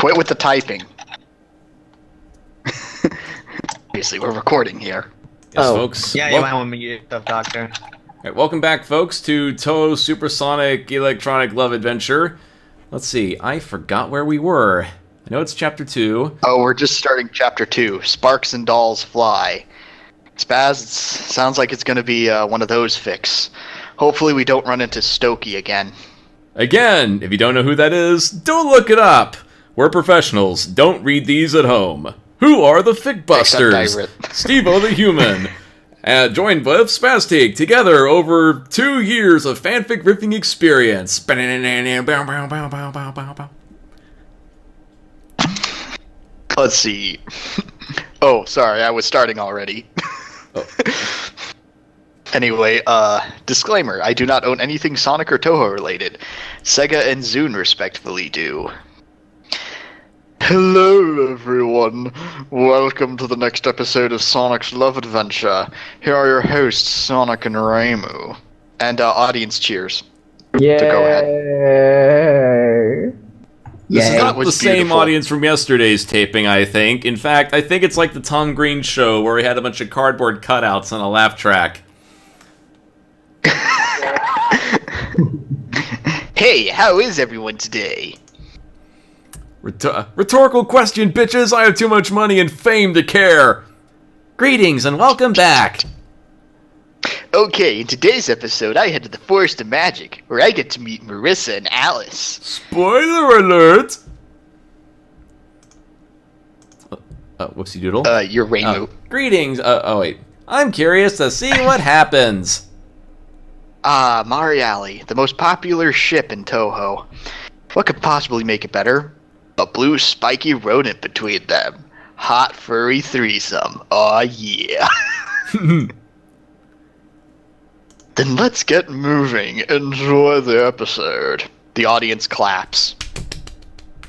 Quit with the typing. Obviously, we're recording here. Yes, folks. Yeah, you might want me to get stuff, Doctor. Right, welcome back, folks, to Touhou Supersonic Electronic Love Adventure. Let's see, I forgot where we were. I know it's Chapter 2. Oh, we're just starting Chapter 2. Sparks and Dolls Fly. Spaz, sounds like it's going to be one of those fics. Hopefully we don't run into Stokey again. Again, if you don't know who that is, don't look it up. We're professionals. Don't read these at home. Who are the Fickbusters? Stevo the Human. Joined with Spaz together over 2 years of fanfic riffing experience. Let's see. Oh, sorry, I was starting already. Oh. Anyway, disclaimer, I do not own anything Sonic or Touhou related. Sega and Zune respectfully do. Hello everyone, welcome to the next episode of Sonic's Love Adventure. Here are your hosts, Sonic and Reimu. And audience cheers. Yay! To go ahead. This is not the was same beautiful. audience from yesterday's taping, I think. In fact, I think it's like the Tom Green show where he had a bunch of cardboard cutouts on a laugh track. Hey, how is everyone today? Rhetorical question, bitches! I have too much money and fame to care! Greetings and welcome back! Okay, in today's episode, I head to the Forest of Magic, where I get to meet Marissa and Alice. Spoiler alert! Whoopsie doodle. You're Reimu. Greetings! Oh wait. I'm curious to see what happens. Mariali, the most popular ship in Touhou. What could possibly make it better? A blue spiky rodent between them. Hot furry threesome. Aw yeah. Then let's get moving. Enjoy the episode. The audience claps. I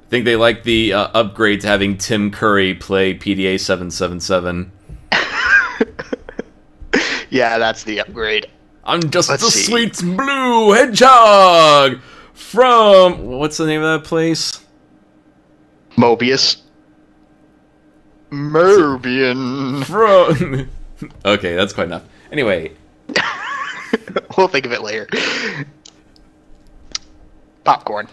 think they like the upgrade to having Tim Curry play PDA 777. Yeah, that's the upgrade. I'm just Let's a see. sweet blue hedgehog from... What's the name of that place? Mobius. Merbian. From... Okay, that's quite enough. Anyway, We'll think of it later. Popcorn.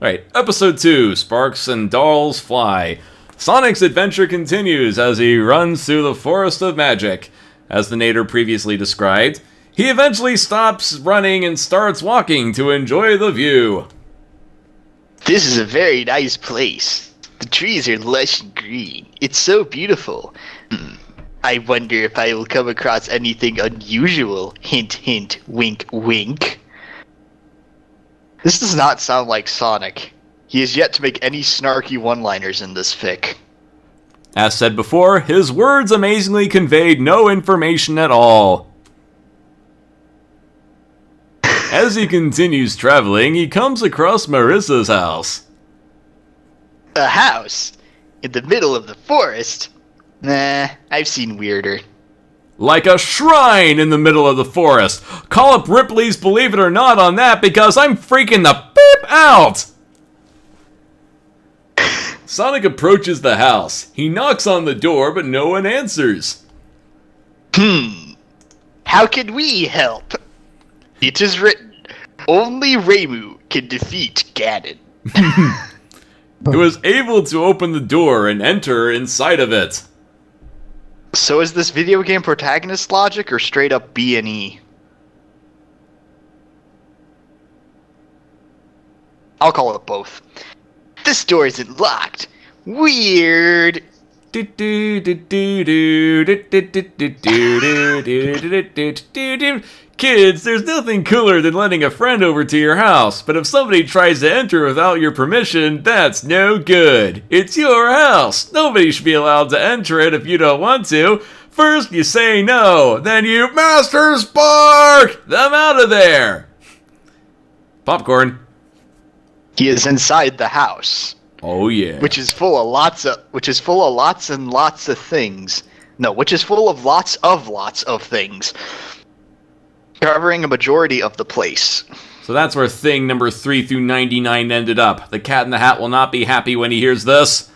alright, Episode 2, Sparks and Dolls Fly. Sonic's adventure continues as he runs through the Forest of Magic. As the narrator previously described, he eventually stops running and starts walking to enjoy the view. This is a very nice place. The trees are lush and green. It's so beautiful. I wonder if I will come across anything unusual. Hint, hint, wink, wink. This does not sound like Sonic. He has yet to make any snarky one-liners in this fic. As said before, his words amazingly conveyed no information at all. As he continues traveling, he comes across Marissa's house. A house? In the middle of the forest? Nah, I've seen weirder. Like a shrine in the middle of the forest. Call up Ripley's Believe It or Not on that because I'm freaking the beep out! Sonic approaches the house. He knocks on the door, but no one answers. How can we help? It is written, only Reimu can defeat Ganon. He was able to open the door and enter inside of it. So is this video game protagonist logic or straight up B&E? I'll call it both. This door isn't locked. Weird. Kids, there's nothing cooler than letting a friend over to your house, but if somebody tries to enter without your permission, that's no good. It's your house. Nobody should be allowed to enter it if you don't want to. First you say no, then you Master Spark them out of there. Popcorn. He is inside the house. Oh yeah. Which is full of lots and lots of things. No, which is full of lots of things. Covering a majority of the place. So that's where thing number 3 through 99 ended up. The Cat in the Hat will not be happy when he hears this.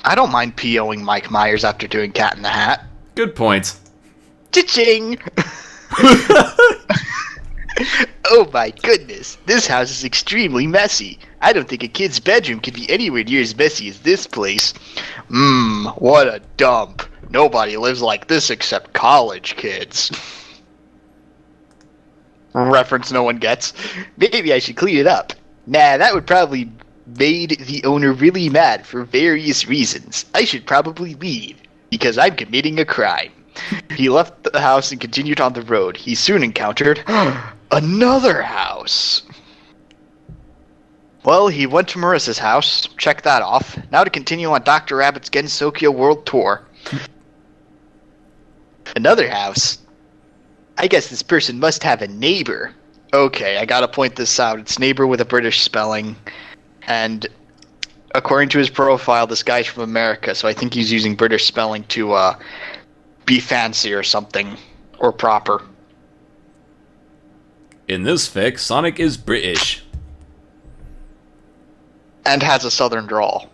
I don't mind POing Mike Myers after doing Cat in the Hat. Good point. Cha-ching! Oh my goodness, this house is extremely messy. I don't think a kid's bedroom could be anywhere near as messy as this place. What a dump. Nobody lives like this except college kids. Reference no one gets. Maybe I should clean it up. Nah, that would probably made the owner really mad for various reasons. I should probably leave, because I'm committing a crime. He left the house and continued on the road. He soon encountered another house. Well, he went to Marissa's house. Check that off. Now to continue on Dr. Rabbit's Gensokyo World Tour. Another house? I guess this person must have a neighbor. Okay, I gotta point this out. It's neighbor with a British spelling. And according to his profile, this guy's from America, so I think he's using British spelling to be fancy or something. Or proper. In this fic, Sonic is British. And has a southern drawl.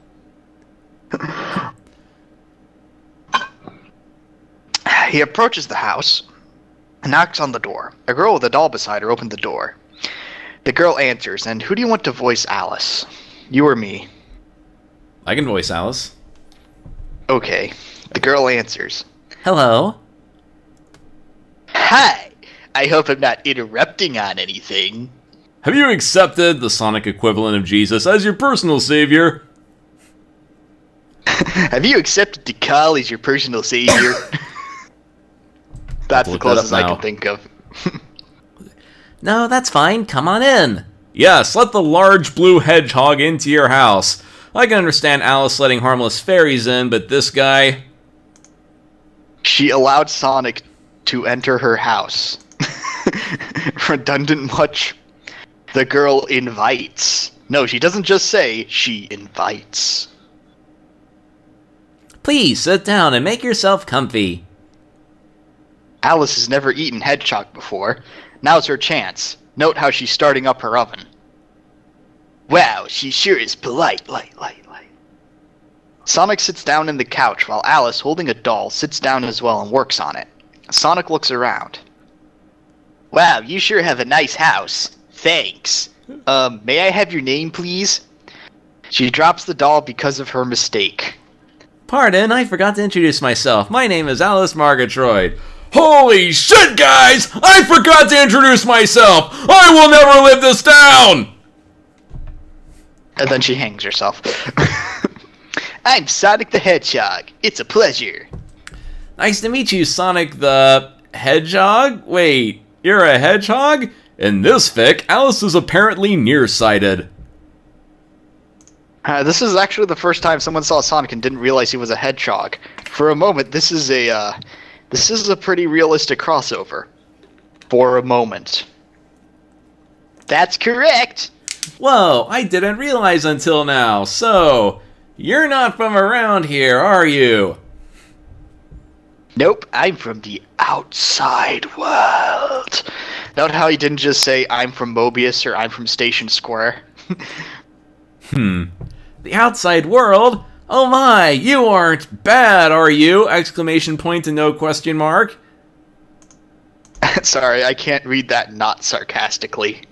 He approaches the house, knocks on the door. A girl with a doll beside her opened the door. The girl answers, and who do you want to voice Alice? You or me? I can voice Alice. Okay. The girl answers. Hello. Hi! I hope I'm not interrupting on anything. Have you accepted the Sonic equivalent of Jesus as your personal savior? Have you accepted Tikal as your personal savior? That's the closest I can think of. No, that's fine. Come on in. Yes, let the large blue hedgehog into your house. I can understand Alice letting harmless fairies in, but this guy... She allowed Sonic to enter her house. Redundant much? The girl invites. No, she doesn't just say, she invites. Please sit down and make yourself comfy. Alice has never eaten hedgehog before. Now's her chance. Note how she's starting up her oven. Wow, she sure is polite. Light. Sonic sits down in the couch while Alice, holding a doll, sits down as well and works on it. Sonic looks around. Wow, you sure have a nice house. Thanks. May I have your name, please? She drops the doll because of her mistake. Pardon, I forgot to introduce myself. My name is Alice Margatroyd. Holy shit, guys! I forgot to introduce myself! I will never live this down! And then she hangs herself. I'm Sonic the Hedgehog. It's a pleasure. Nice to meet you, Sonic the Hedgehog? Wait, you're a hedgehog? In this fic, Alice is apparently nearsighted. This is actually the first time someone saw Sonic and didn't realize he was a hedgehog. For a moment, this is a pretty realistic crossover. For a moment. That's correct! Whoa, I didn't realize until now. So, you're not from around here, are you? Nope, I'm from the outside world. Note how he didn't just say, I'm from Mobius or I'm from Station Square. The outside world? Oh my, you aren't bad, are you? Exclamation point and no question mark. Sorry, I can't read that not sarcastically.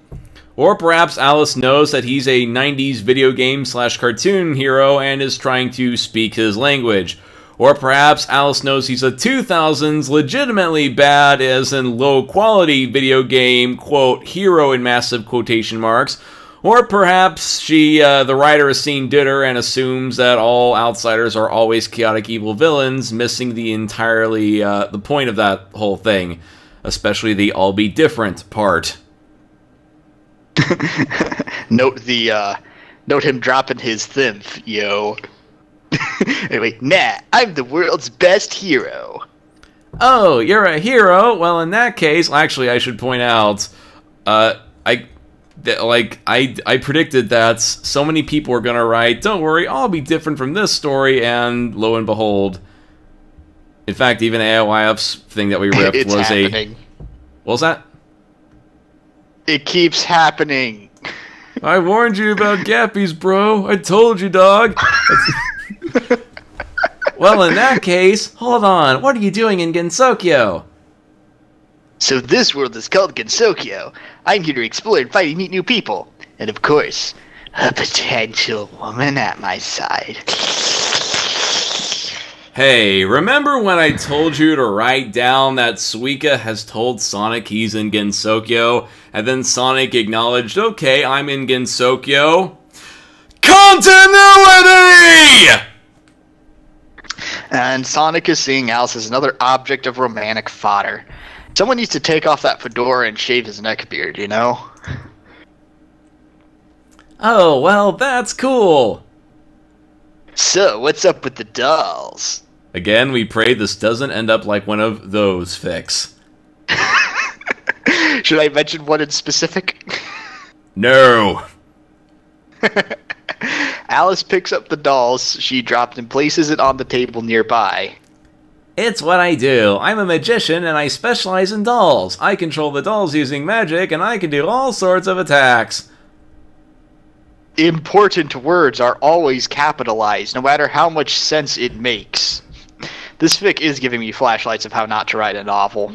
Or perhaps Alice knows that he's a 90s video game / cartoon hero and is trying to speak his language. Or perhaps Alice knows he's a 2000s legitimately bad as in low quality video game, quote, hero in massive quotation marks. Or perhaps she, the writer has seen Ditter and assumes that all outsiders are always chaotic evil villains, missing the entirely, the point of that whole thing. Especially the all be different part. Note him dropping his thinf, yo. Anyway, nah, I'm the world's best hero. Oh, you're a hero? Well, in that case, actually, I should point out, I predicted that so many people were gonna write, don't worry, I'll be different from this story, and lo and behold. In fact, even AOIF's thing that we ripped was happening. What was that? It keeps happening. I warned you about gappies, bro. I told you, dog. Well, in that case, hold on. What are you doing in Gensokyo? So this world is called Gensokyo. I'm here to explore and find and meet new people. And of course, a potential woman at my side. Hey, remember when I told you to write down that Suika has told Sonic he's in Gensokyo, and then Sonic acknowledged, okay, I'm in Gensokyo? Continuity! And Sonic is seeing Alice as another object of romantic fodder. Someone needs to take off that fedora and shave his neck beard, you know? Oh, well, that's cool. So, what's up with the dolls? Again, we pray this doesn't end up like one of those fics. Should I mention one in specific? No. Alice picks up the dolls she dropped and places it on the table nearby. It's what I do. I'm a magician and I specialize in dolls. I control the dolls using magic and I can do all sorts of attacks. Important words are always capitalized, no matter how much sense it makes. This fic is giving me flashlights of how not to write a novel.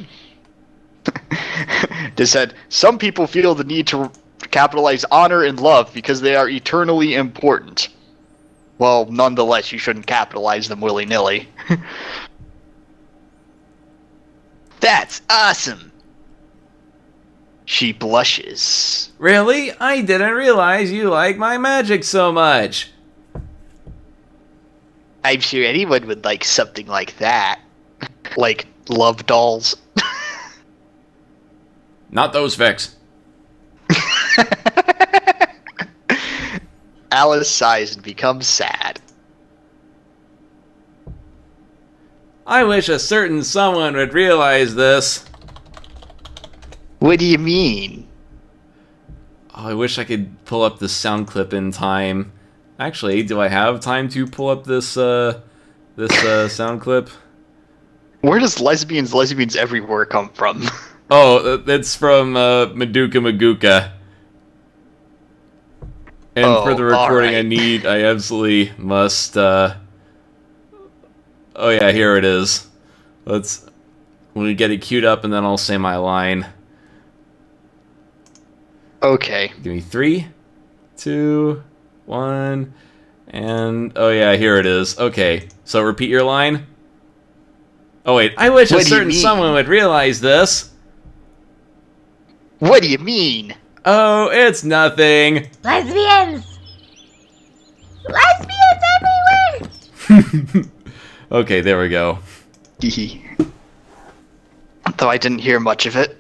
They said, some people feel the need to capitalize honor and love because they are eternally important. Well, nonetheless, you shouldn't capitalize them willy-nilly. That's awesome! She blushes. Really? I didn't realize you like my magic so much. I'm sure anyone would like something like that. Like, love dolls. Not those fics. Alice sighs and becomes sad. I wish a certain someone would realize this. What do you mean? Oh, I wish I could pull up this sound clip in time. Actually, do I have time to pull up this sound clip? Where does lesbians everywhere come from? Oh, it's from Madoka Maguka. And for the recording right. I absolutely must, oh yeah, here it is. Let me get it queued up and then I'll say my line. Okay. Give me 3, 2, 1, and oh yeah, here it is. Okay, so repeat your line. Oh wait, I wish a certain someone would realize this. What do you mean? Oh, it's nothing. Lesbians! Lesbians everywhere! Okay, there we go. Though I didn't hear much of it.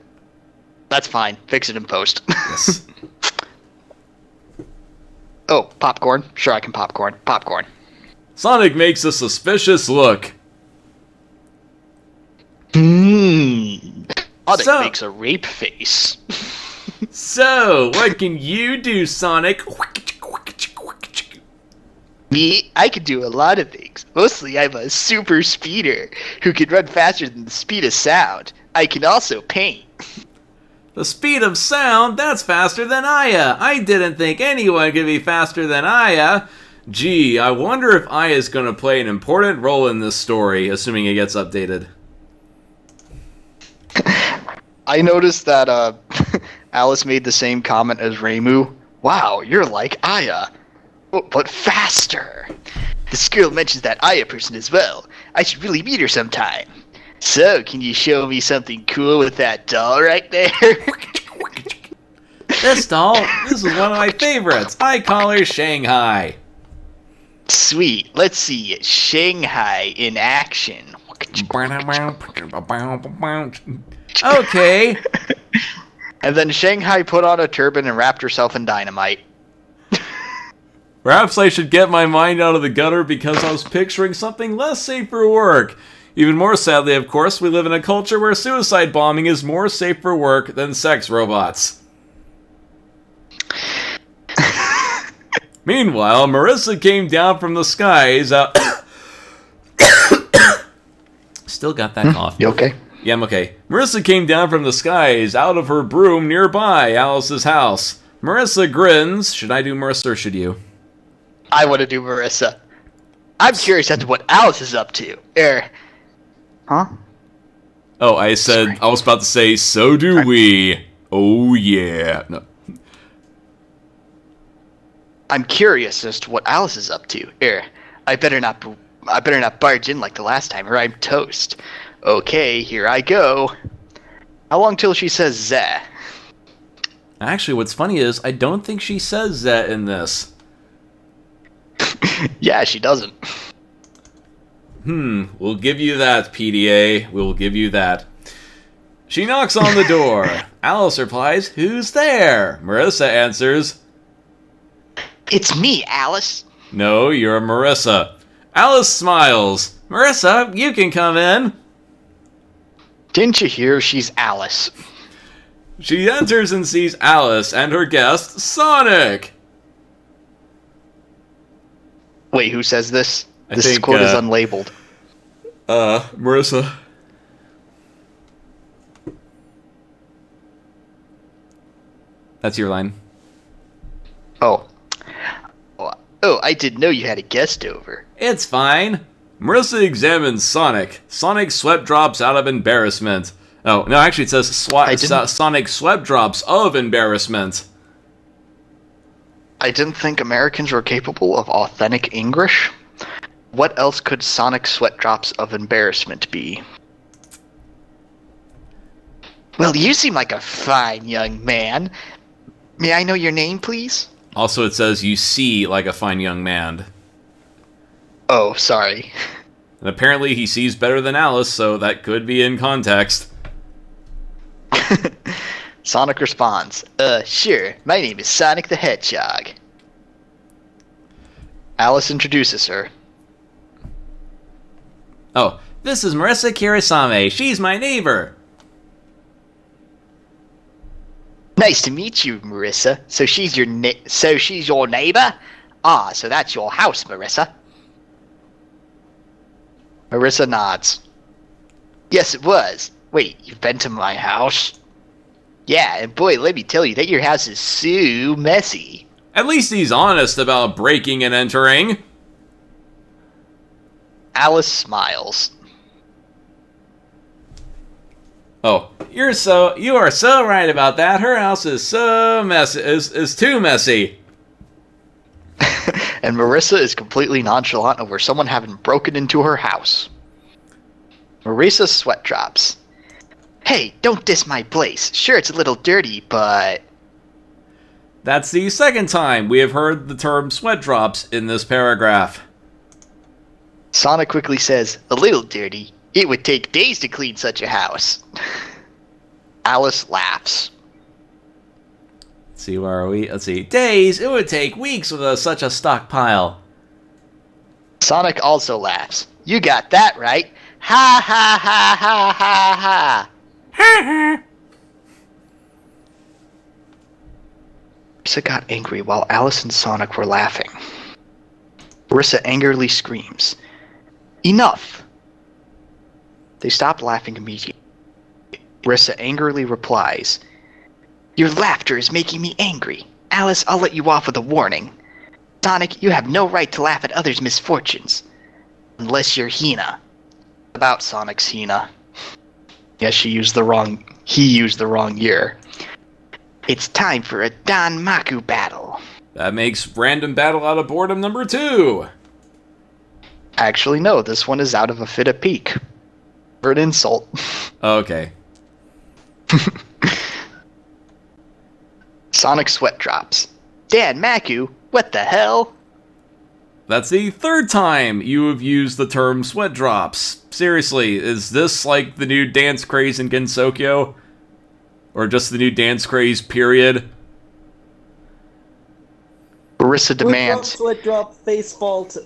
That's fine. Fix it in post. Yes. Oh, popcorn? Sure, I can popcorn. Popcorn. Sonic makes a suspicious look. Sonic makes a rape face. So, what can you do, Sonic? Me? I can do a lot of things. Mostly I'm a super speeder who can run faster than the speed of sound. I can also paint. The speed of sound? That's faster than Aya. I didn't think anyone could be faster than Aya. Gee, I wonder if Aya's gonna play an important role in this story, assuming it gets updated. I noticed that Alice made the same comment as Reimu. Wow, you're like Aya, but faster. This girl mentions that Aya person as well. I should really meet her sometime. So, can you show me something cool with that doll right there? This doll? This is one of my favorites. I call her Shanghai. Sweet. Let's see Shanghai in action. Okay. And then Shanghai put on a turban and wrapped herself in dynamite. Perhaps I should get my mind out of the gutter because I was picturing something less safe for work. Even more sadly, of course, we live in a culture where suicide bombing is more safe for work than sex robots. Meanwhile, Marissa came down from the skies. Still got that cough. You okay? Yeah, I'm okay. Marissa came down from the skies out of her broom nearby Alice's house. Marissa grins. Should I do Marissa or should you? I want to do Marissa. I'm curious as to what Alice is up to. Huh? Oh, I said, Sorry. I was about to say, so do we. Oh, yeah. No. I'm curious as to what Alice is up to. I better not barge in like the last time, or I'm toast. Okay, here I go. How long till she says Zeh? Actually, what's funny is, I don't think she says that in this. Yeah, she doesn't. We'll give you that, PDA. We'll give you that. She knocks on the door. Alice replies, "Who's there?" Marissa answers, It's me, Alice. "No, you're Marissa." Alice smiles. "Marissa, you can come in." Didn't you hear? She's Alice. She enters and sees Alice and her guest, Sonic. Wait, who says this? I This think, quote is unlabeled. Marissa. That's your line. Oh, I didn't know you had a guest over. It's fine. Marissa examines Sonic. Sonic sweat drops out of embarrassment. Oh, no, actually it says Sonic sweat drops of embarrassment. I didn't think Americans were capable of authentic English. What else could Sonic sweat drops of embarrassment be? Well, you seem like a fine young man. May I know your name, please? Also, it says you see like a fine young man. Oh, sorry. And apparently he sees better than Alice, so that could be in context. Sonic responds, sure, my name is Sonic the Hedgehog. Alice introduces her. Oh, this is Marissa Kirisame. She's my neighbor. Nice to meet you, Marissa. So she's your neighbor? Ah, so that's your house, Marissa. Marissa nods. Yes, it was. Wait, you've been to my house? Yeah, and boy, let me tell you that your house is so messy. At least he's honest about breaking and entering. Alice smiles. Oh, you are so right about that. Her house is so messy, is too messy. And Marissa is completely nonchalant over someone having broken into her house. Marissa's sweat drops. Hey, don't diss my place. Sure, it's a little dirty, but... That's the second time we have heard the term sweat drops in this paragraph. Sonic quickly says, a little dirty. It would take days to clean such a house. Alice laughs. Let's see, where are we? Let's see. Days? It would take weeks with such a stockpile. Sonic also laughs. You got that right. Ha ha ha ha ha ha. Ha ha. Marissa got angry while Alice and Sonic were laughing. Marissa angrily screams, Enough! They stop laughing immediately. Marissa angrily replies, Your laughter is making me angry. Alice, I'll let you off with a warning. Sonic, you have no right to laugh at others' misfortunes. Unless you're Hina. About Sonic's Hina. Yes, he used the wrong year. It's time for a Dan Maku battle. That makes random battle out of boredom number 2. Actually, no, this one is out of a fit of pique. For an insult. Okay. Sonic sweat drops. Dan Maku, what the hell? That's the third time you have used the term sweat drops. Seriously, is this like the new dance craze in Gensokyo? Or just the new dance craze, period? Marissa demands. Sweat drop, face fault,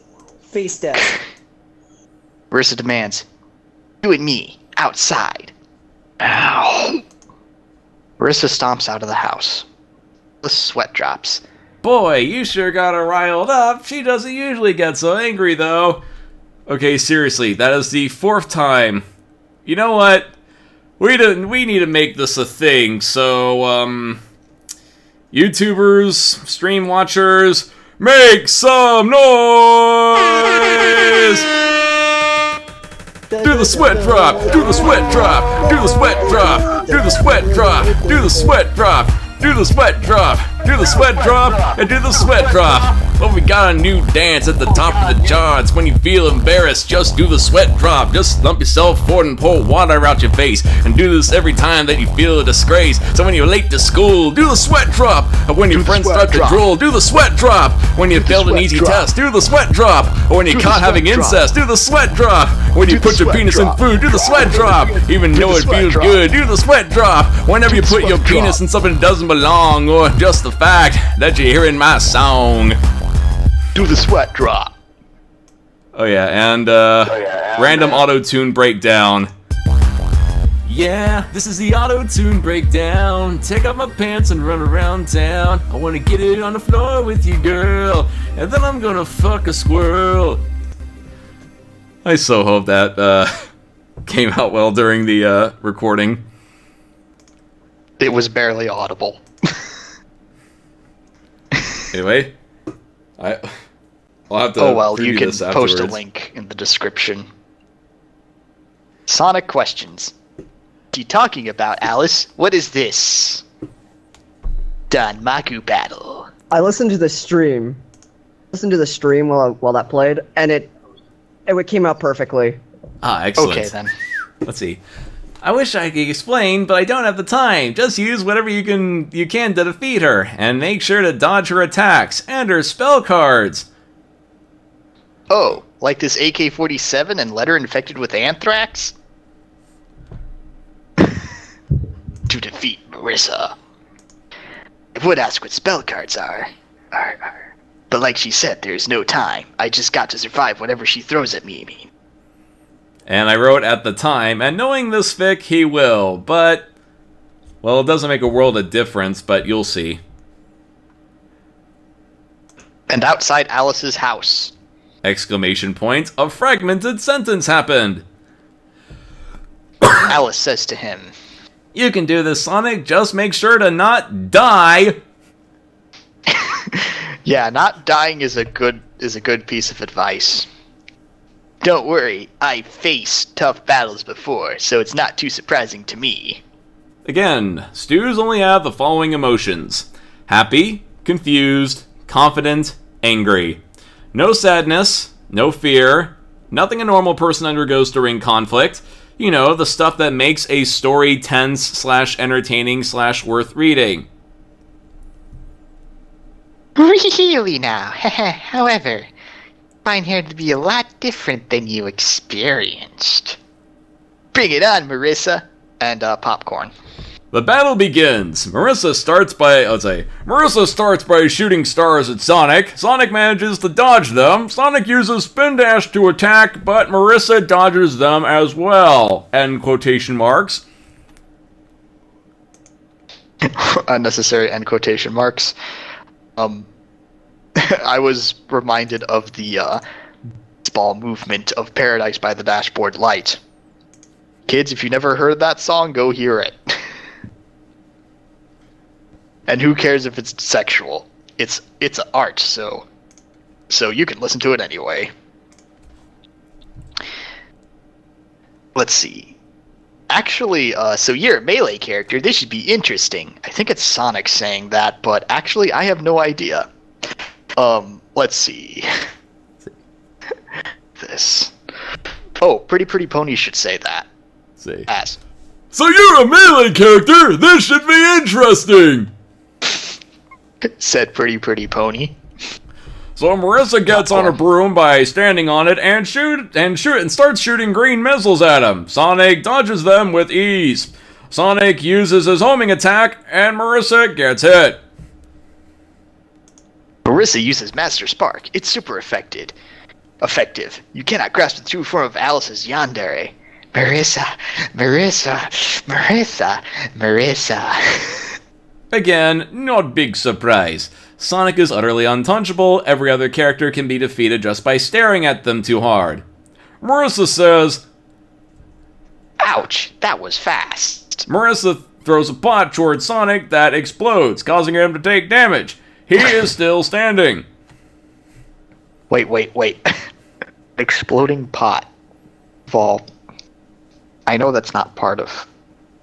face death. Marissa demands. You and me, outside. Ow. Marissa stomps out of the house. The sweat drops. Boy, you sure got her riled up. She doesn't usually get so angry, though. Okay, seriously, that is the 4th time. You know what? We need to make this a thing. So, YouTubers, stream watchers, make some noise! Do the sweat drop! Do the sweat drop! Do the sweat drop! Do the sweat drop! Do the sweat drop! Do the sweat drop! Do the sweat drop! And do the sweat drop! Well, we got a new dance at the top of the charts. When you feel embarrassed, just do the sweat drop. Just slump yourself forward and pour water out your face. And do this every time that you feel a disgrace. So when you're late to school, do the sweat drop. And when your friends start to drool, do the sweat drop. When you failed an easy test, do the sweat drop. Or when you're caught having incest, do the sweat drop. When you put your penis in food, do the sweat drop. Even though it feels good, do the sweat drop. Whenever you put your penis in something that doesn't belong, or just the fact that you're hearing my song. Do the sweat drop. Oh yeah, and random auto-tune breakdown. Yeah, this is the auto-tune breakdown. Take off my pants and run around town. I wanna get it on the floor with you, girl. And then I'm gonna fuck a squirrel. I so hope that came out well during the recording. It was barely audible. Anyway, I'll have to. Oh well, you can post post a link in the description. Sonic questions. What are you talking about, Alice? What is this? Danmaku battle. I listened to the stream. While that played, and it came out perfectly. Ah, excellent. Okay then. Let's see. I wish I could explain, but I don't have the time. Just use whatever you can to defeat her, and make sure to dodge her attacks and her spell cards. Oh, like this AK-47 and letter infected with anthrax? To defeat Marissa. I would ask what spell cards are. But like she said, there's no time. I just got to survive whatever she throws at me. And I wrote at the time, and knowing this fic, he will, but... Well, it doesn't make a world of difference, but you'll see. And outside Alice's house. Exclamation point, a fragmented sentence happened. Alice says to him, You can do this, Sonic, just make sure to not die! Yeah, not dying is a good piece of advice. Don't worry, I've faced tough battles before, so it's not too surprising to me. Again, stews only have the following emotions. Happy, confused, confident, angry. No sadness, no fear, nothing a normal person undergoes during conflict. You know, the stuff that makes a story tense/entertaining/worth reading. Really now? However, I find her to be a lot different than you experienced. Bring it on, Marissa. And popcorn. The battle begins. Marissa starts by shooting stars at Sonic. Sonic manages to dodge them. Sonic uses spin dash to attack, but Marissa dodges them as well. End quotation marks. Unnecessary end quotation marks. I was reminded of the baseball movement of Paradise by the Dashboard Light. Kids, if you never heard that song, go hear it. And who cares if it's sexual? It's art, so you can listen to it anyway. Let's see. Actually, so you're a melee character. This should be interesting. I think it's Sonic saying that, but actually I have no idea. Let's see. This. Oh, Pretty Pony should say that. See. As. So you're a melee character? This should be interesting! Said Pretty Pony. So Marissa gets on her broom by standing on it and starts shooting green missiles at him. Sonic dodges them with ease. Sonic uses his homing attack and Marissa gets hit. Marissa uses Master Spark. It's super effective. You cannot grasp the true form of Alice's yandere. Marissa. Again, not big surprise. Sonic is utterly untouchable. Every other character can be defeated just by staring at them too hard. Marissa says, Ouch, that was fast. Marissa throws a pot towards Sonic that explodes, causing him to take damage. He is still standing. Wait. Exploding pot. Fall. I know that's not part of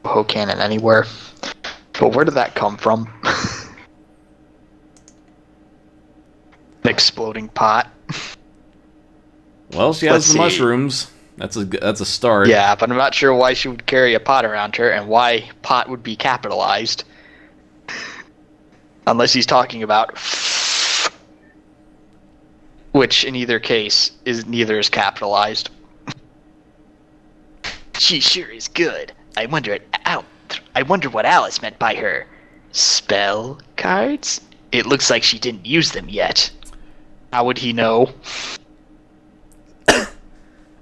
Touhou canon anywhere, but where did that come from? An exploding pot. Well, she has the mushrooms. That's a start. Yeah, but I'm not sure why she would carry a pot around her and why pot would be capitalized. Unless he's talking about which in either case neither is capitalized. She sure is good. I wonder what Alice meant by her spell cards. It looks like she didn't use them yet. How would he know?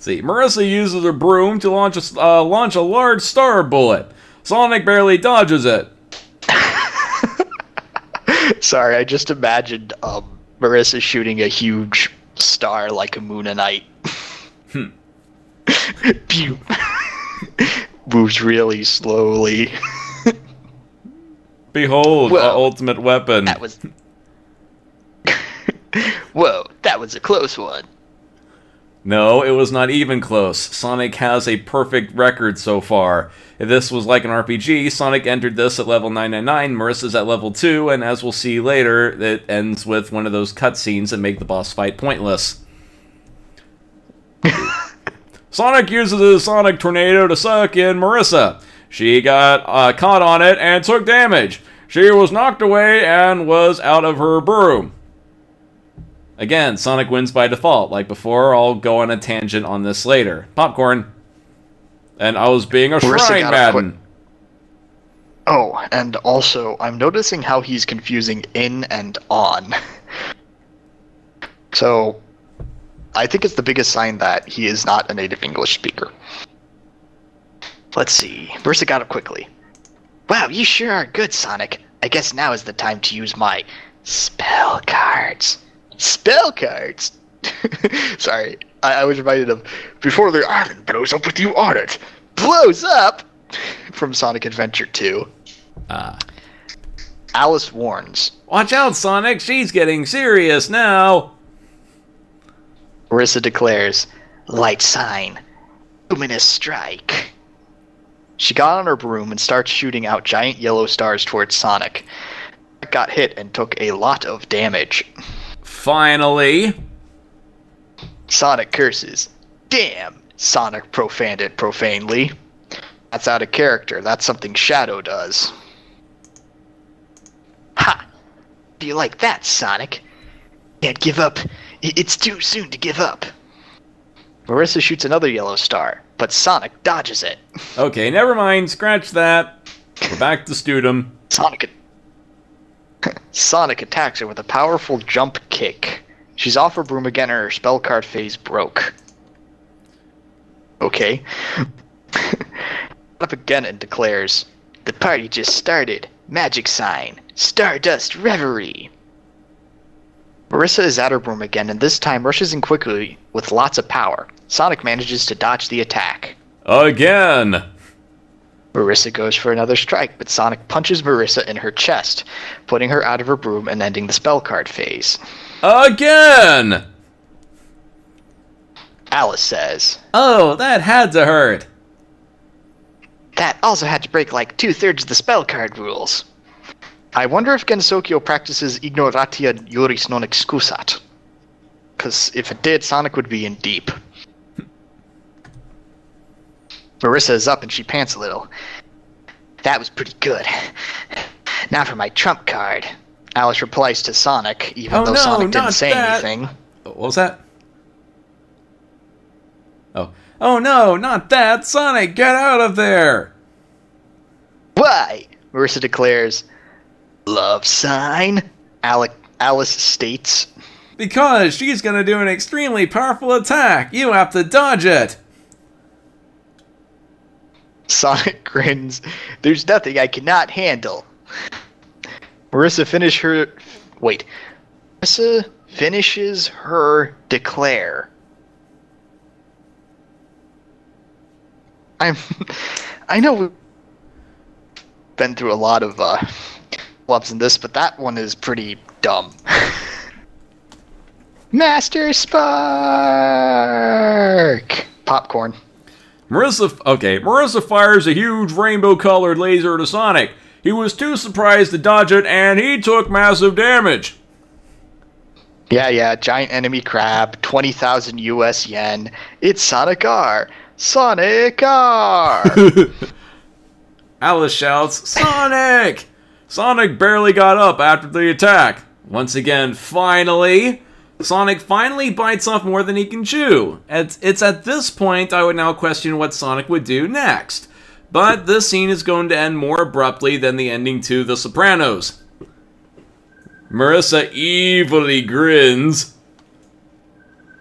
See, Marissa uses her broom to launch a large star bullet. Sonic barely dodges it. Sorry, I just imagined Marissa shooting a huge star like a Moonanite. Pew. Moves really slowly. Behold, the ultimate weapon. That was... Whoa, that was a close one. No, it was not even close. Sonic has a perfect record so far. If this was like an RPG, Sonic entered this at level 999, Marissa's at level 2, and as we'll see later, it ends with one of those cutscenes that make the boss fight pointless. Sonic uses his Sonic Tornado to suck in Marissa. She got caught on it and took damage. She was knocked away and was out of her broom. Again, Sonic wins by default. Like before, I'll go on a tangent on this later. Popcorn. And I was being a shrine Madden. Oh, and also, I'm noticing how he's confusing in and on. So, I think it's the biggest sign that he is not a native English speaker. Let's see. Marissa got up quickly. Wow, you sure are good, Sonic. I guess now is the time to use my spell cards. Spell cards? Sorry, I was reminded of before the island blows up with you on it. Blows up? From Sonic Adventure 2. Alice warns. Watch out, Sonic, she's getting serious now. Marissa declares, light sign, luminous strike. She got on her broom and starts shooting out giant yellow stars towards Sonic. Got hit and took a lot of damage. Finally. Sonic curses. Damn! Sonic profaned it profanely. That's out of character. That's something Shadow does. Ha! Do you like that, Sonic? Can't give up. It's too soon to give up. Marissa shoots another yellow star, but Sonic dodges it. Okay, never mind. Scratch that. We're back to Studum. Sonic attacks her with a powerful jump kick. She's off her broom again and her spell card phase broke. Okay. Up again and declares, the party just started. Magic sign. Stardust reverie. Marissa is at her broom again and this time rushes in quickly with lots of power. Sonic manages to dodge the attack. Again! Marissa goes for another strike, but Sonic punches Marissa in her chest, putting her out of her broom and ending the spell card phase. Again! Alice says, oh, that had to hurt. That also had to break like 2/3 of the spell card rules. I wonder if Gensokyo practices ignoratia juris non excusat. Because if it did, Sonic would be in deep. Marissa is up and she pants a little. That was pretty good. Now for my trump card. Alice replies to Sonic, even though Sonic didn't say anything. What was that? Oh no, not that! Sonic, get out of there! Why? Marissa declares. Love sign? Alice states. Because she's gonna do an extremely powerful attack. You have to dodge it. Sonic grins. There's nothing I cannot handle. Marissa finishes her declare. I know we've been through a lot of clubs in this, but that one is pretty dumb. Master Spark! Popcorn. Marissa fires a huge rainbow-colored laser at Sonic. He was too surprised to dodge it, and he took massive damage. Yeah, giant enemy crab, 20,000 US yen. It's Sonic R! Sonic R! Alice shouts, Sonic! Sonic barely got up after the attack. Once again, finally, Sonic finally bites off more than he can chew. It's at this point I would now question what Sonic would do next. But this scene is going to end more abruptly than the ending to The Sopranos. Marissa evilly grins.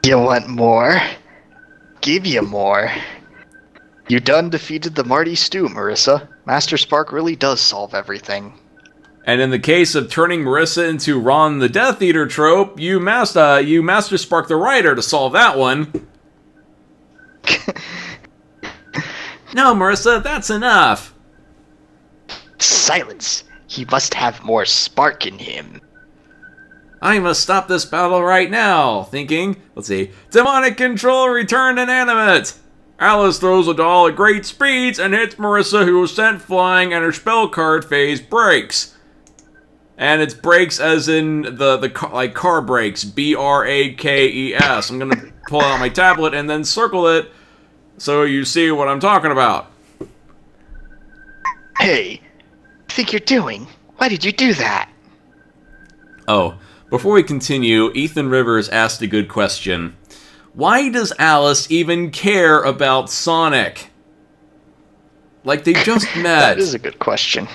You want more? Give you more. You done defeated the Marty Stu, Marissa. Master Spark really does solve everything. And in the case of turning Marissa into Ron the Death Eater trope, you Master Spark the writer to solve that one. No, Marissa, that's enough. Silence. He must have more spark in him. I must stop this battle right now. Thinking, let's see, demonic control returned inanimate. Alice throws a doll at great speeds and hits Marissa, who was sent flying, and her spell card phase breaks. And it's breaks as in the like car brakes, B-R-A-K-E-S. I'm gonna pull out my tablet and then circle it so you see what I'm talking about. Hey, I think you're doing? Why did you do that? Oh, before we continue, Ethan Rivers asked a good question. Why does Alice even care about Sonic? Like, they just met. That is a good question.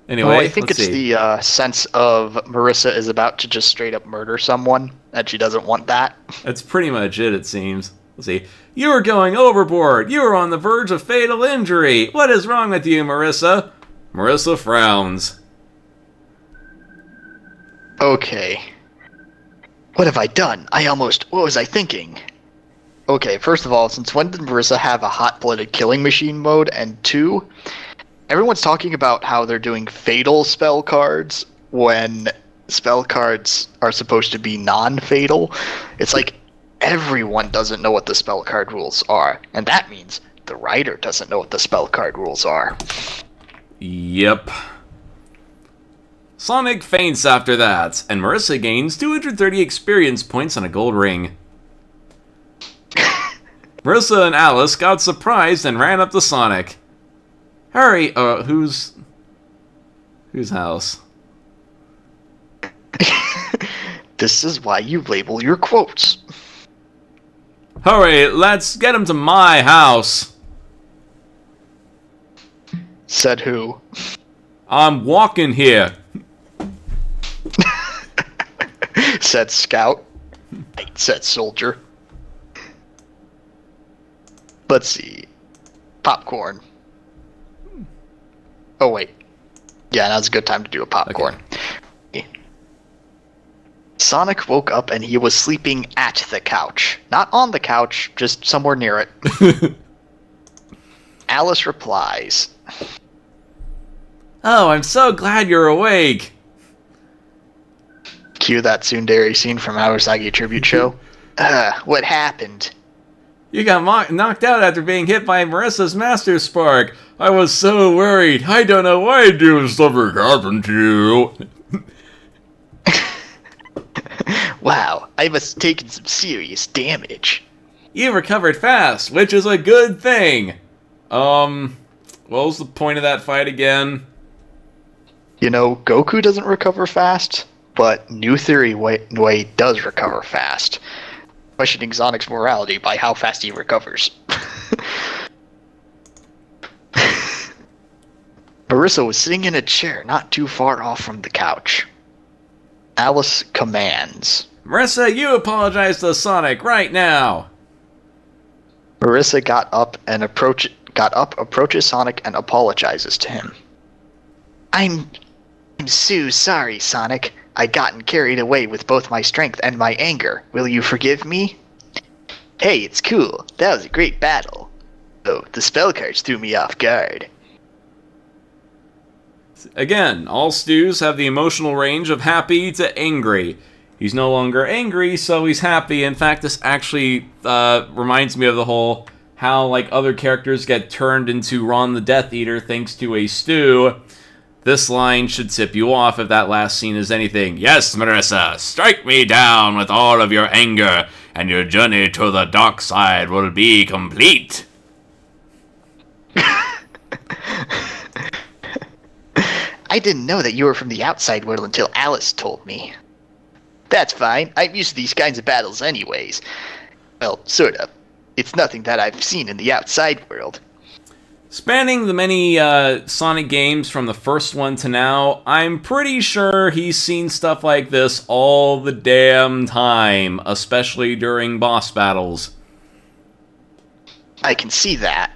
Anyway, well, I think let's it's see. the sense of Marissa is about to just straight up murder someone, and she doesn't want that. That's pretty much it seems. Let's see. You are going overboard. You are on the verge of fatal injury. What is wrong with you, Marissa? Marissa frowns. Okay. What have I done? What was I thinking? Okay, first of all, since when did Marissa have a hot-blooded killing machine mode? And two, everyone's talking about how they're doing fatal spell cards when spell cards are supposed to be non-fatal. It's like everyone doesn't know what the spell card rules are, and that means the writer doesn't know what the spell card rules are. Yep. Sonic faints after that, and Marissa gains 230 experience points and a gold ring. Marissa and Alice got surprised and ran up to Sonic. Hurry! Whose house? This is why you label your quotes. Hurry, let's get him to my house. Said who? I'm walking here. Said scout. Said soldier. Let's see. Popcorn. Oh, wait. Yeah, now's a good time to do a popcorn. Okay. Sonic woke up and he was sleeping at the couch. Not on the couch, just somewhere near it. Alice replies. Oh, I'm so glad you're awake. Cue that tsundere scene from Awasagi Tribute Show. What happened? You got knocked out after being hit by Marissa's Master Spark. I was so worried. I don't know why something happened to you. Wow, I must have taken some serious damage. You recovered fast, which is a good thing. What was the point of that fight again? You know, Goku doesn't recover fast, but New Theory Way does recover fast. Questioning Sonic's morality by how fast he recovers. Marissa was sitting in a chair not too far off from the couch. Alice commands. Marissa, you apologize to Sonic right now. Marissa got up, approaches Sonic, and apologizes to him. I'm so sorry, Sonic. I gotten carried away with both my strength and my anger. Will you forgive me? Hey, it's cool. That was a great battle. Oh, the spell cards threw me off guard. Again, all stews have the emotional range of happy to angry. He's no longer angry, so he's happy. In fact, this actually reminds me of the whole how like other characters get turned into Ron the Death Eater thanks to a stew. This line should tip you off if that last scene is anything. Yes, Marissa, strike me down with all of your anger, and your journey to the dark side will be complete. I didn't know that you were from the outside world until Alice told me. That's fine. I'm used to these kinds of battles anyways. Well, sort of. It's nothing that I've seen in the outside world. Spanning the many Sonic games from the first one to now, I'm pretty sure he's seen stuff like this all the damn time, especially during boss battles. I can see that,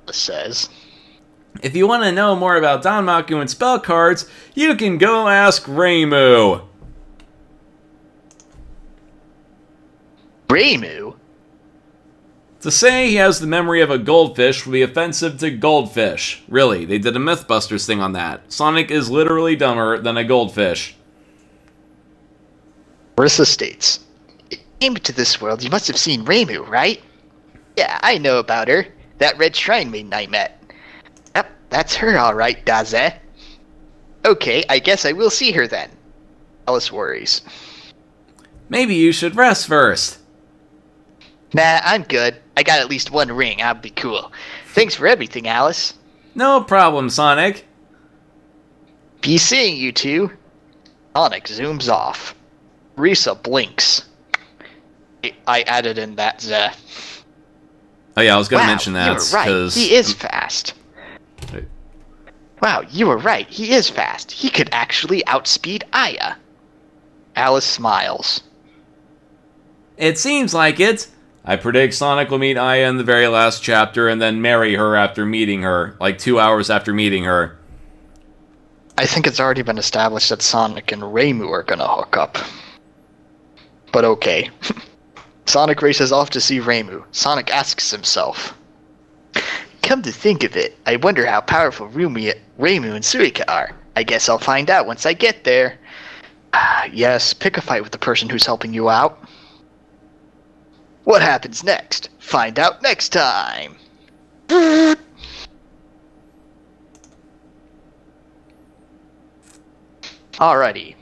Alice says. If you want to know more about Danmaku and spell cards, you can go ask Reimu. Reimu? To say he has the memory of a goldfish would be offensive to goldfish. Really, they did a Mythbusters thing on that. Sonic is literally dumber than a goldfish. Marissa states, "You came to this world, you must have seen Reimu, right? Yeah, I know about her. That red shrine maiden I met. Yep, that's her alright, Daze. Okay, I guess I will see her then." Alice worries. Maybe you should rest first. Nah, I'm good. I got at least one ring, I'll be cool. Thanks for everything, Alice. No problem, Sonic. Be seeing you two. Sonic zooms off. Risa blinks. I added in that Zeh. Oh yeah, I was gonna Wow, mention that. you were right. He is fast. Wait. Wow, you were right. He is fast. He could actually outspeed Aya. Alice smiles. It seems like it. I predict Sonic will meet Aya in the very last chapter and then marry her after meeting her, like 2 hours after meeting her. I think it's already been established that Sonic and Reimu are gonna hook up. But okay. Sonic races off to see Reimu. Sonic asks himself, "Come to think of it, I wonder how powerful Reimu and Suika are. I guess I'll find out once I get there." Yes, pick a fight with the person who's helping you out. What happens next? Find out next time! Alrighty.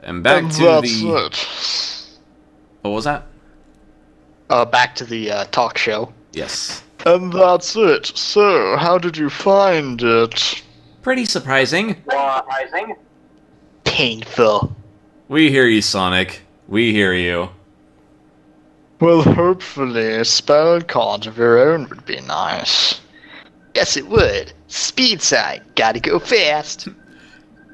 And back to the... What was that? Back to the talk show. Yes. And that's it. So, how did you find it? Pretty surprising. Painful. We hear you, Sonic. We hear you. Well, hopefully a spell card of your own would be nice. Yes, it would. Speed side. Gotta go fast.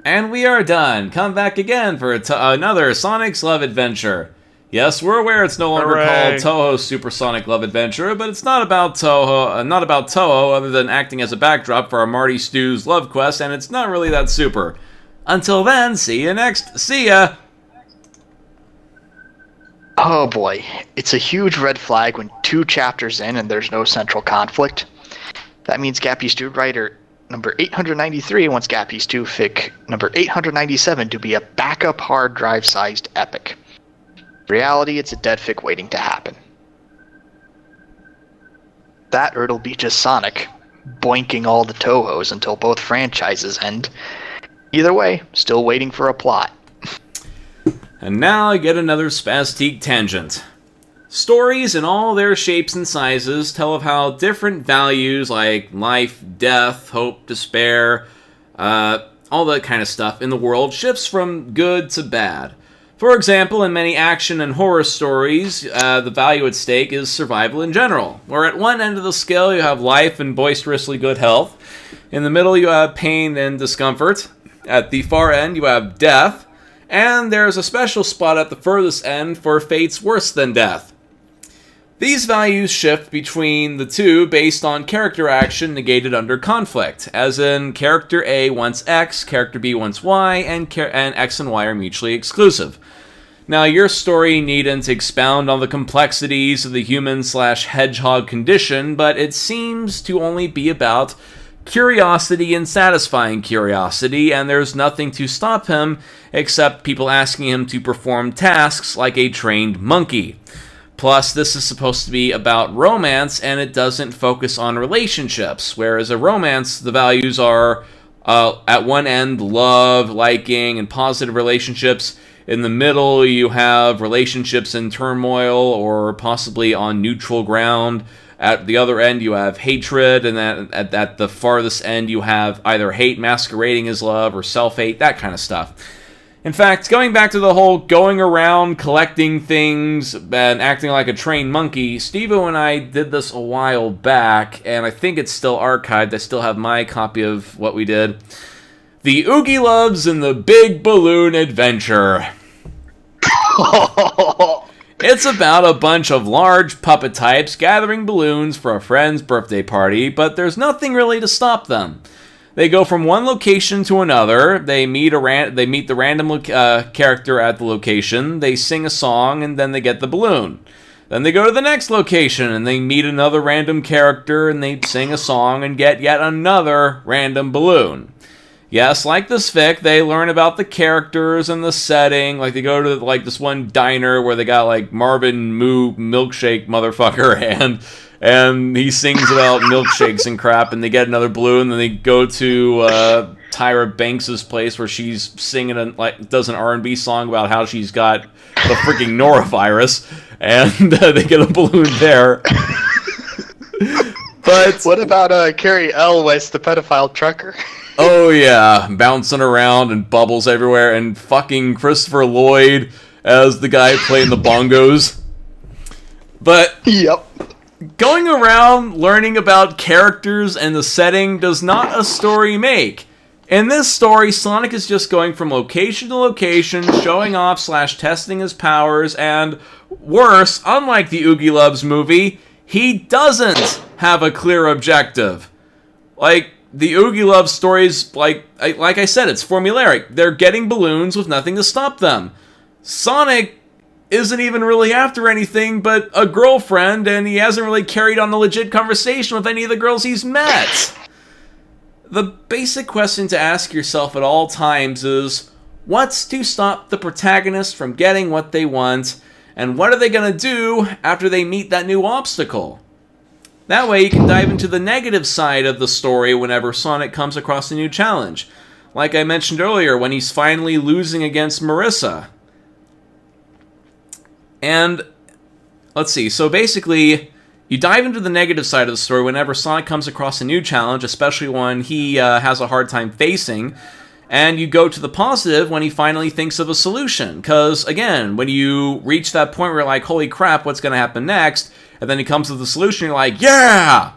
And we are done. Come back again for another Sonic's Love Adventure. Yes, we're aware it's no longer called Touhou's Supersonic Love Adventure, but it's not about Touhou, other than acting as a backdrop for our Marty Stu's love quest, and it's not really that super. Until then, see ya! Oh boy, it's a huge red flag when 2 chapters in and there's no central conflict. That means Gappy Stu writer number 893 wants Gappy Stu fic number 897 to be a backup hard drive-sized epic. In reality, it's a dead fic waiting to happen. That or it'll be just Sonic, boinking all the Touhous until both franchises end. Either way, still waiting for a plot. And now yet another spastique tangent. Stories in all their shapes and sizes tell of how different values like life, death, hope, despair, all that kind of stuff in the world shifts from good to bad. For example, in many action and horror stories, the value at stake is survival in general, where at one end of the scale you have life and boisterously good health, in the middle you have pain and discomfort, at the far end you have death, and there's a special spot at the furthest end for fates worse than death. These values shift between the two based on character action negated under conflict, as in character A wants X, character B wants Y, and X and Y are mutually exclusive. Now, your story needn't expound on the complexities of the human/hedgehog condition, but it seems to only be about curiosity and satisfying curiosity, and there's nothing to stop him except people asking him to perform tasks like a trained monkey. Plus, this is supposed to be about romance, and it doesn't focus on relationships, whereas a romance, the values are, at one end, love, liking, and positive relationships. In the middle, you have relationships in turmoil or possibly on neutral ground. At the other end, you have hatred, and then at the farthest end, you have either hate masquerading as love or self-hate, that kind of stuff. In fact, going back to the whole going around collecting things and acting like a trained monkey, Stevo and I did this a while back, and I think it's still archived. I still have my copy of what we did. The Oogie Loves and the Big Balloon Adventure. It's about a bunch of large puppet types gathering balloons for a friend's birthday party, but there's nothing really to stop them. They go from one location to another, they meet the random character at the location, they sing a song, and then they get the balloon. Then they go to the next location, and they meet another random character, and they sing a song, and get yet another random balloon. Yes, like this fic, they learn about the characters and the setting. Like, they go to, like, this one diner where they got, like, Marvin Moo milkshake motherfucker, and he sings about milkshakes and crap, and they get another balloon. Then they go to Tyra Banks' place where she's singing, does an R&B song about how she's got the freaking norovirus, and they get a balloon there. But what about Carrie Elwes, the pedophile trucker? Oh yeah, bouncing around and bubbles everywhere, and fucking Christopher Lloyd as the guy playing the bongos. But yep. Going around learning about characters and the setting does not a story make. In this story, Sonic is just going from location to location, showing off / testing his powers, and worse, unlike the Oogie Loves movie, he doesn't have a clear objective. Like, the Oogie Love stories, like I said, it's formulaic. They're getting balloons with nothing to stop them. Sonic isn't even really after anything but a girlfriend, and he hasn't really carried on a legit conversation with any of the girls he's met. The basic question to ask yourself at all times is, what's to stop the protagonist from getting what they want, and what are they going to do after they meet that new obstacle? That way you can dive into the negative side of the story whenever Sonic comes across a new challenge. Like I mentioned earlier, when he's finally losing against Marissa. And, let's see, so basically, you dive into the negative side of the story whenever Sonic comes across a new challenge, especially one he has a hard time facing, and you go to the positive when he finally thinks of a solution. Because, again, when you reach that point where you're like, holy crap, what's going to happen next? And then he comes with the solution, you're like, yeah!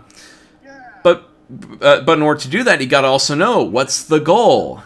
But in order to do that, you gotta also know, what's the goal?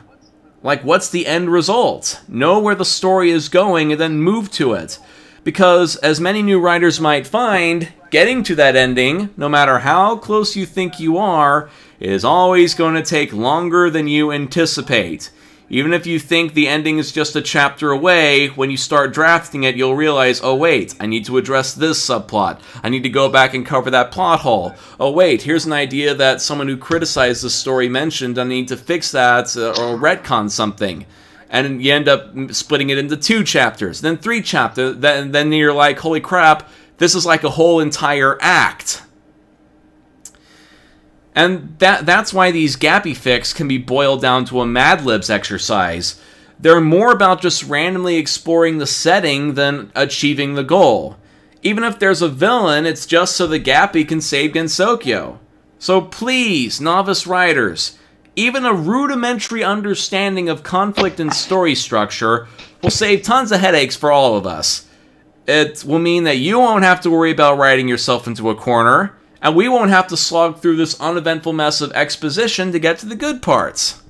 Like, what's the end result? Know where the story is going and then move to it. Because, as many new writers might find, getting to that ending, no matter how close you think you are, is always going to take longer than you anticipate. Even if you think the ending is just a chapter away, when you start drafting it, you'll realize, oh wait, I need to address this subplot. I need to go back and cover that plot hole. Oh wait, here's an idea that someone who criticized the story mentioned, I need to fix that or retcon something. And you end up splitting it into 2 chapters, then 3 chapters, then you're like, holy crap, this is like a whole entire act. And that's why these Gappy fics can be boiled down to a Mad Libs exercise. They're more about just randomly exploring the setting than achieving the goal. Even if there's a villain, it's just so the Gappy can save Gensokyo. So please, novice writers, even a rudimentary understanding of conflict and story structure will save tons of headaches for all of us. It will mean that you won't have to worry about writing yourself into a corner, and we won't have to slog through this uneventful mess of exposition to get to the good parts.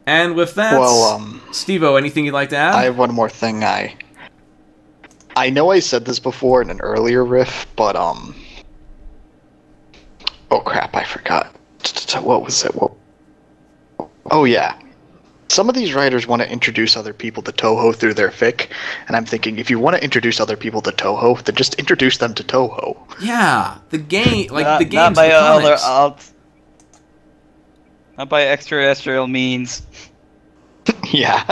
And with that, Stevo, anything you'd like to add? I have one more thing. I know I said this before in an earlier riff, but oh crap, I forgot. What was it? Oh yeah. some of these writers want to introduce other people to Touhou through their fic, and I'm thinking, if you want to introduce other people to Touhou, then just introduce them to Touhou. Yeah, the game, like the games, not by the other comics. not by extraterrestrial means. Yeah.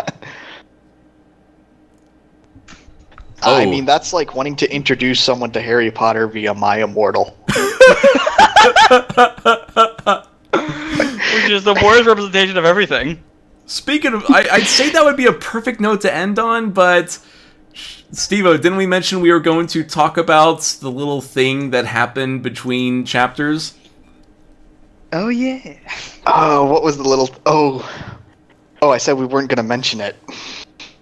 I mean, that's like wanting to introduce someone to Harry Potter via My Immortal. Which is the worst representation of everything. Speaking of, I'd say that would be a perfect note to end on, but Stevo, didn't we mention we were going to talk about the little thing that happened between chapters? Oh yeah. Oh, what was the little... Oh, I said we weren't going to mention it.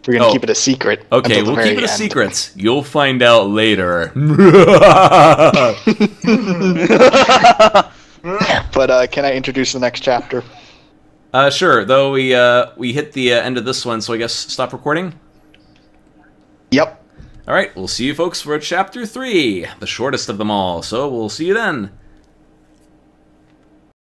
We're going to keep it a secret. Okay, we'll keep it a secret. You'll find out later. But can I introduce the next chapter? Sure, though we hit the end of this one, so I guess stop recording? Yep. Alright, we'll see you folks for chapter 3, the shortest of them all, so we'll see you then.